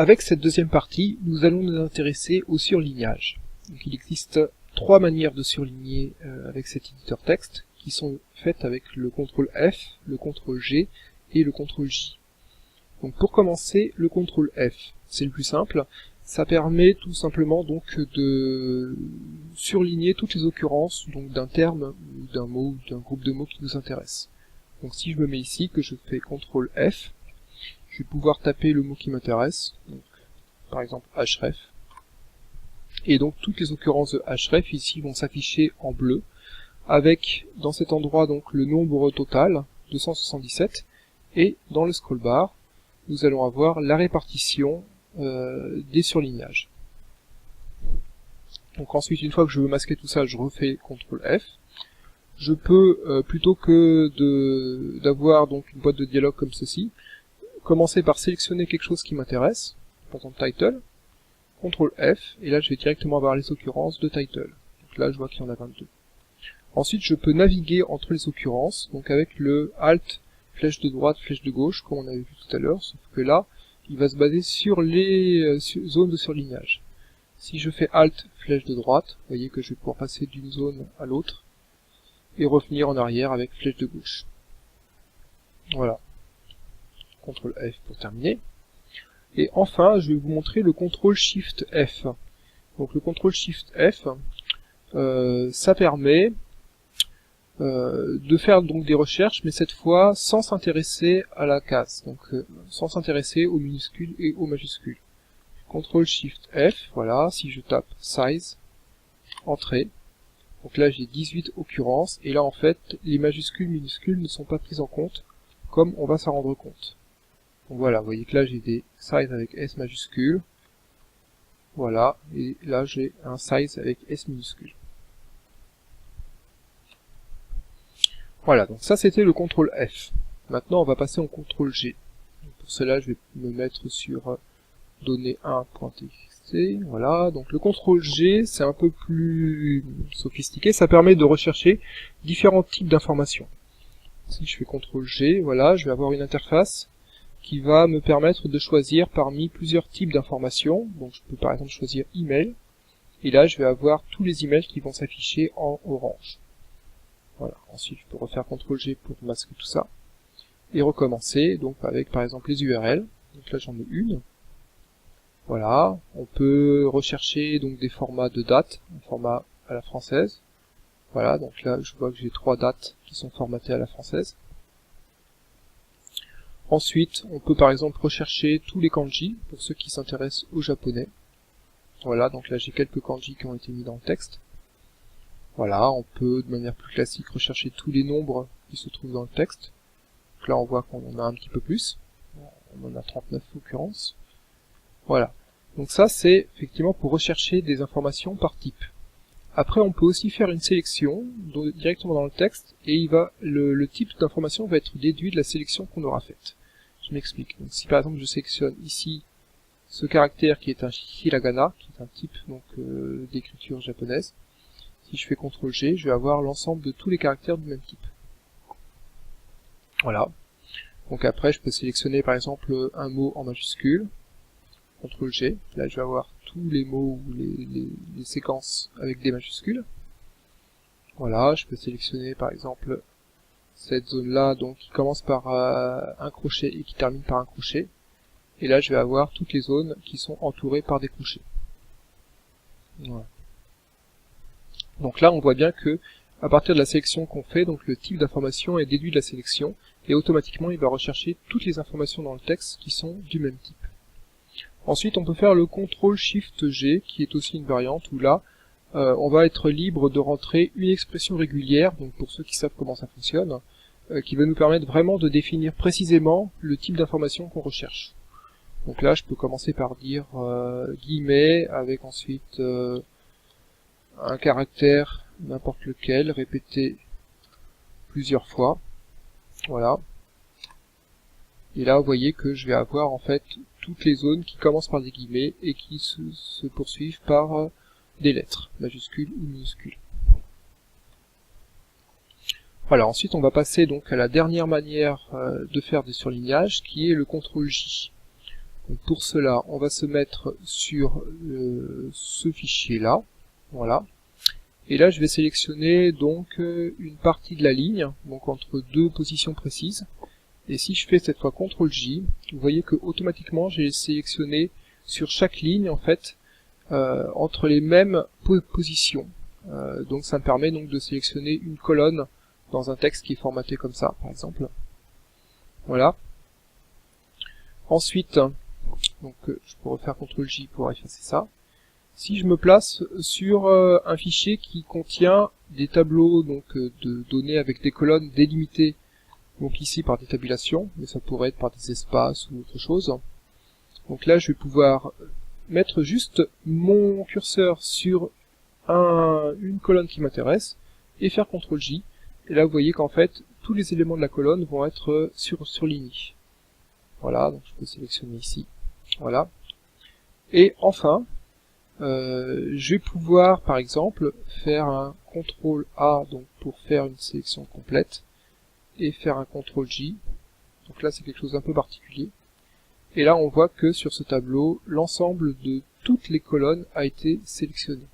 avec cette deuxième partie, nous allons nous intéresser au surlignage. Donc, il existe trois manières de surligner avec cet éditeur texte, qui sont faites avec le CTRL F, le CTRL G et le CTRL J. Donc pour commencer, le CTRL F, c'est le plus simple, ça permet tout simplement donc de surligner toutes les occurrences donc d'un terme, ou d'un mot, ou d'un groupe de mots qui nous intéresse. Donc si je me mets ici, que je fais CTRL F, je vais pouvoir taper le mot qui m'intéresse, par exemple href, et donc toutes les occurrences de href ici vont s'afficher en bleu, avec dans cet endroit donc le nombre total, 277, et dans le scroll bar, nous allons avoir la répartition des surlignages. Donc ensuite, une fois que je veux masquer tout ça, je refais CTRL F. Je peux, plutôt que d'avoir donc une boîte de dialogue comme ceci, commencer par sélectionner quelque chose qui m'intéresse, par exemple title, CTRL F, et là je vais directement avoir les occurrences de title. Donc là je vois qu'il y en a 22. Ensuite je peux naviguer entre les occurrences, donc avec le Alt, flèche de droite, flèche de gauche, comme on avait vu tout à l'heure, sauf que là, il va se baser sur les zones de surlignage. Si je fais Alt, flèche de droite, vous voyez que je vais pouvoir passer d'une zone à l'autre, et revenir en arrière avec flèche de gauche. Voilà. CTRL F pour terminer. Et enfin, je vais vous montrer le CTRL SHIFT F. Donc le CTRL SHIFT F, ça permet de faire donc des recherches, mais cette fois sans s'intéresser à la case, donc sans s'intéresser aux minuscules et aux majuscules. CTRL SHIFT F, voilà, si je tape size, entrée, donc là j'ai 18 occurrences, et là en fait les majuscules minuscules ne sont pas prises en compte, comme on va s'en rendre compte. Donc voilà, vous voyez que là j'ai des size avec S majuscule, voilà, et là j'ai un size avec S minuscule. Voilà, donc ça c'était le CTRL F. Maintenant on va passer au CTRL G. Donc pour cela je vais me mettre sur données 1.txt, voilà, donc le CTRL G c'est un peu plus sophistiqué, ça permet de rechercher différents types d'informations. Si je fais CTRL G, voilà, je vais avoir une interface qui va me permettre de choisir parmi plusieurs types d'informations, donc je peux par exemple choisir email, et là je vais avoir tous les emails qui vont s'afficher en orange. Voilà. Ensuite, je peux refaire CTRL G pour masquer tout ça. Et recommencer, donc avec par exemple les URL. Donc là j'en ai une. Voilà. On peut rechercher donc des formats de date, un format à la française. Voilà, donc là je vois que j'ai 3 dates qui sont formatées à la française. Ensuite, on peut par exemple rechercher tous les kanji, pour ceux qui s'intéressent au japonais. Voilà, donc là j'ai quelques kanji qui ont été mis dans le texte. Voilà, on peut de manière plus classique rechercher tous les nombres qui se trouvent dans le texte. Donc là on voit qu'on en a un petit peu plus, on en a 39 occurrences. Voilà, donc ça c'est effectivement pour rechercher des informations par type. Après on peut aussi faire une sélection directement dans le texte, et le type d'information va être déduit de la sélection qu'on aura faite. Je m'explique. Donc si par exemple je sélectionne ici ce caractère qui est un hiragana, qui est un type donc d'écriture japonaise, si je fais CTRL G, je vais avoir l'ensemble de tous les caractères du même type. Voilà. Donc après, je peux sélectionner par exemple un mot en majuscule. CTRL G. Là, je vais avoir tous les mots ou les séquences avec des majuscules. Voilà. Je peux sélectionner par exemple cette zone-là, donc qui commence par un crochet et qui termine par un crochet. Et là, je vais avoir toutes les zones qui sont entourées par des crochets. Voilà. Donc là, on voit bien que à partir de la sélection qu'on fait, donc le type d'information est déduit de la sélection, et automatiquement il va rechercher toutes les informations dans le texte qui sont du même type. Ensuite, on peut faire le CTRL SHIFT G, qui est aussi une variante, où là, on va être libre de rentrer une expression régulière, donc pour ceux qui savent comment ça fonctionne, qui va nous permettre vraiment de définir précisément le type d'information qu'on recherche. Donc là, je peux commencer par dire guillemets, avec ensuite un caractère, n'importe lequel, répété plusieurs fois. Voilà. Et là, vous voyez que je vais avoir en fait toutes les zones qui commencent par des guillemets et qui se poursuivent par des lettres, majuscules ou minuscules. Voilà, ensuite on va passer donc à la dernière manière de faire des surlignages, qui est le CTRL J. Donc pour cela, on va se mettre sur ce fichier-là, voilà. Et là, je vais sélectionner donc une partie de la ligne, donc entre deux positions précises. Et si je fais cette fois CTRL-J, vous voyez que automatiquement j'ai sélectionné sur chaque ligne en fait entre les mêmes positions. Donc ça me permet donc de sélectionner une colonne dans un texte qui est formaté comme ça, par exemple. Voilà. Ensuite, donc je peux refaire CTRL-J pour effacer ça. Si je me place sur un fichier qui contient des tableaux donc de données avec des colonnes délimitées, donc ici par des tabulations, mais ça pourrait être par des espaces ou autre chose. Donc là, je vais pouvoir mettre juste mon curseur sur une colonne qui m'intéresse et faire CTRL-J. Et là, vous voyez qu'en fait, tous les éléments de la colonne vont être surlignés. Voilà, donc je peux sélectionner ici. Voilà. Et enfin, je vais pouvoir, par exemple, faire un CTRL-A donc pour faire une sélection complète et faire un CTRL-J. Donc là, c'est quelque chose d'un peu particulier. Et là, on voit que sur ce tableau, l'ensemble de toutes les colonnes a été sélectionné.